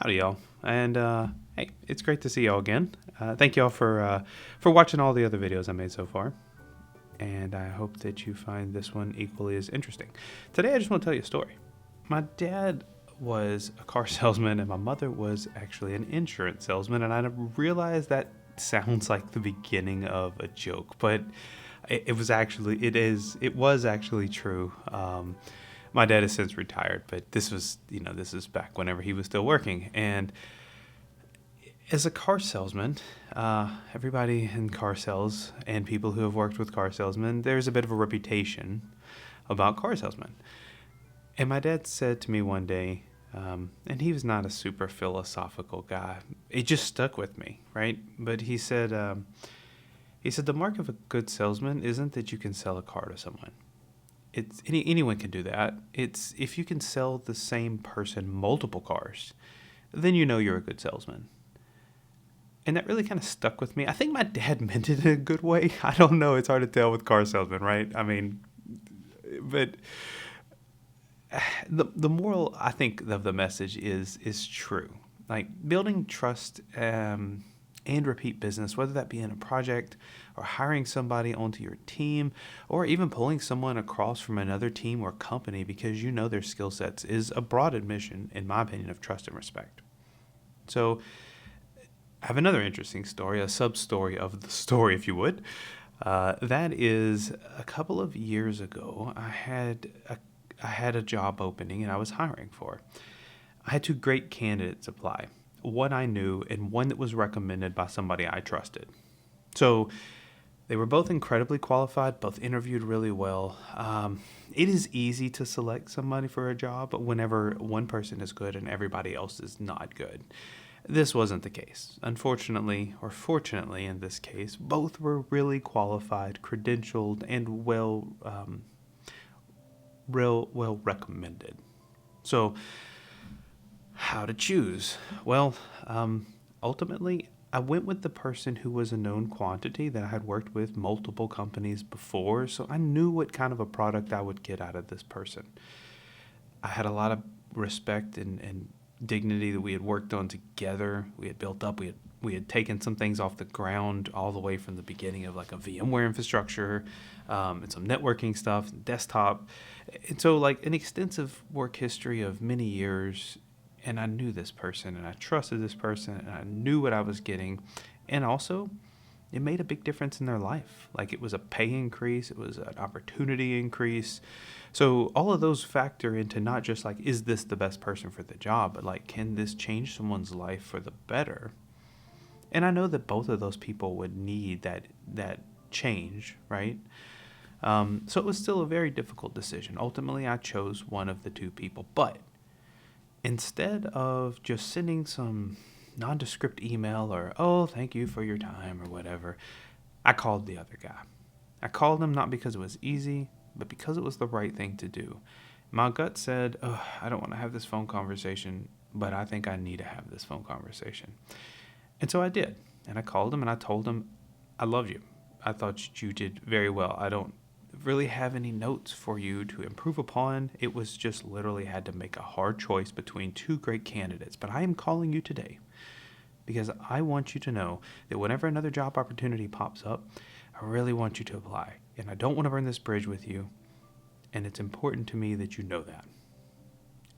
Howdy, y'all. And hey, it's great to see y'all again. Thank y'all for watching all the other videos I made so far. And I hope that you find this one equally as interesting. Today, I just want to tell you a story. My dad was a car salesman, and my mother was actually an insurance salesman. And I realized that sounds like the beginning of a joke, but it was actually true. My dad has since retired, but this is back whenever he was still working. And as a car salesman, everybody in car sales and people who have worked with car salesmen, there's a bit of a reputation about car salesmen. And my dad said to me one day, and he was not a super philosophical guy. It just stuck with me, right? But he said the mark of a good salesman isn't that you can sell a car to someone. It's anyone can do that. It's if you can sell the same person multiple cars, then you know you're a good salesman. And that really kind of stuck with me. I think my dad meant it in a good way. I don't know. It's hard to tell with car salesmen, right? I mean, but the moral, I think, of the message is true. Like building trust and repeat business, whether that be in a project or hiring somebody onto your team or even pulling someone across from another team or company because you know their skill sets, is a broad admission, in my opinion, of trust and respect. So I have another interesting story, a sub-story of the story, if you would. That is, a couple of years ago, I had a job opening and I was hiring for. I had two great candidates apply, one I knew and one that was recommended by somebody I trusted. So they were both incredibly qualified, both interviewed really well. It is easy to select somebody for a job whenever one person is good and everybody else is not good. This wasn't the case. Unfortunately, or fortunately in this case, both were really qualified, credentialed, and well recommended. So, how to choose? Well, ultimately, I went with the person who was a known quantity that I had worked with multiple companies before, so I knew what kind of a product I would get out of this person. I had a lot of respect and dignity that we had worked on together. We had built up. We had taken some things off the ground all the way from the beginning of like a VMware infrastructure, and some networking stuff, desktop, and so like an extensive work history of many years. And I knew this person, and I trusted this person, and I knew what I was getting, and also it made a big difference in their life. Like it was a pay increase, it was an opportunity increase. So all of those factor into not just like, is this the best person for the job, but like, can this change someone's life for the better? And I know that both of those people would need that change, right? So it was still a very difficult decision. Ultimately, I chose one of the two people, but instead of just sending some nondescript email or, oh, thank you for your time or whatever, I called the other guy. I called him not because it was easy, but because it was the right thing to do. My gut said, oh, I don't want to have this phone conversation, but I think I need to have this phone conversation. And so I did. And I called him and I told him, I love you. I thought you did very well. I don't really have any notes for you to improve upon. It was just literally had to make a hard choice between two great candidates. But I am calling you today because I want you to know that whenever another job opportunity pops up, I really want you to apply. And I don't want to burn this bridge with you. And it's important to me that you know that.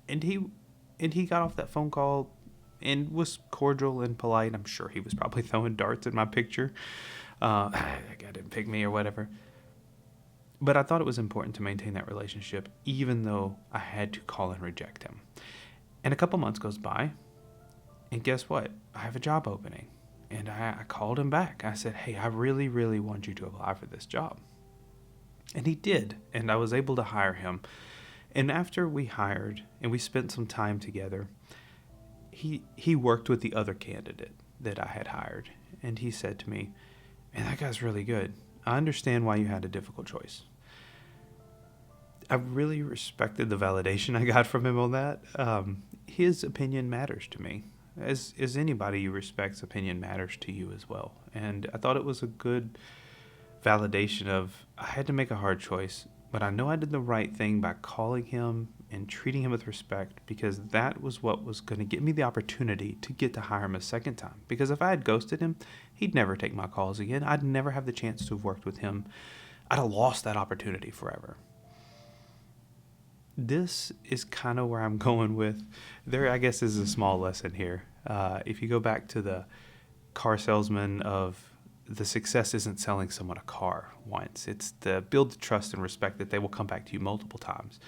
And he got off that phone call and was cordial and polite. I'm sure he was probably throwing darts at my picture. That guy didn't pick me or whatever. But I thought it was important to maintain that relationship, even though I had to call and reject him. And a couple months goes by, and guess what? I have a job opening. And I called him back. I said, hey, I really, really want you to apply for this job. And he did, and I was able to hire him. And after we hired and we spent some time together, he worked with the other candidate that I had hired. And he said to me, man, that guy's really good. I understand why you had a difficult choice. I really respected the validation I got from him on that. His opinion matters to me. As anybody you respect's opinion matters to you as well. And I thought it was a good validation of, I had to make a hard choice, but I know I did the right thing by calling him and treating him with respect, because that was what was going to get me the opportunity to get to hire him a second time. Because if I had ghosted him, he'd never take my calls again. I'd never have the chance to have worked with him. I'd have lost that opportunity forever. This is kind of where I'm going with. There, I guess, is a small lesson here. If you go back to the car salesman of the success isn't selling someone a car once. It's the build the trust and respect that they will come back to you multiple times.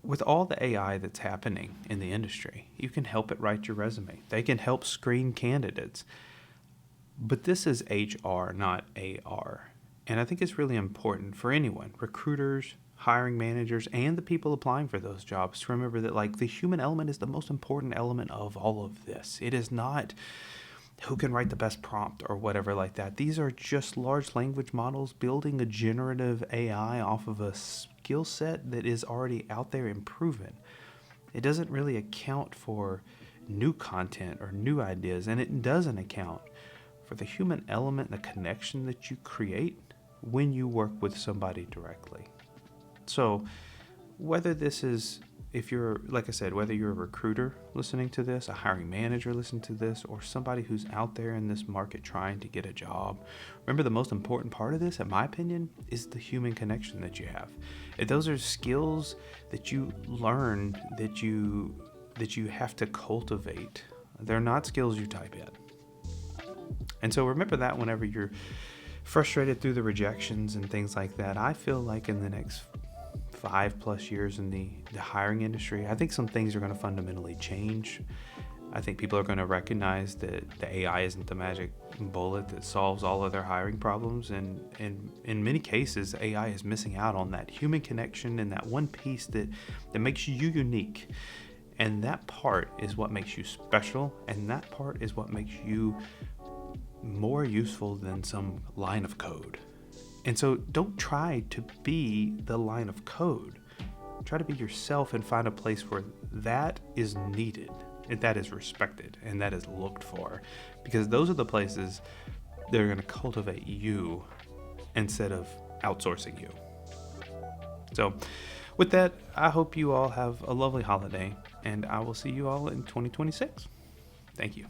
With all the AI that's happening in the industry, you can help it write your resume. They can help screen candidates. But this is HR, not AR. And I think it's really important for anyone, recruiters, hiring managers, and the people applying for those jobs, to remember that like the human element is the most important element of all of this. It is not who can write the best prompt or whatever like that. These are just large language models building a generative AI off of a skill set that is already out there and proven. It doesn't really account for new content or new ideas, and it doesn't account for the human element, the connection that you create when you work with somebody directly. So whether this is, if you're, like I said, whether you're a recruiter listening to this, a hiring manager listening to this, or somebody who's out there in this market trying to get a job, remember the most important part of this, in my opinion, is the human connection that you have. If those are skills that you learn, that you have to cultivate. They're not skills you type in. And so remember that whenever you're frustrated through the rejections and things like that. I feel like in the next 5+ years in the hiring industry, I think some things are going to fundamentally change. I think people are going to recognize that the AI isn't the magic bullet that solves all of their hiring problems. And in many cases, AI is missing out on that human connection and that one piece that makes you unique. And that part is what makes you special. And that part is what makes you more useful than some line of code. And so don't try to be the line of code. Try to be yourself and find a place where that is needed, and that is respected, and that is looked for. Because those are the places that are going to cultivate you instead of outsourcing you. So with that, I hope you all have a lovely holiday, and I will see you all in 2026. Thank you.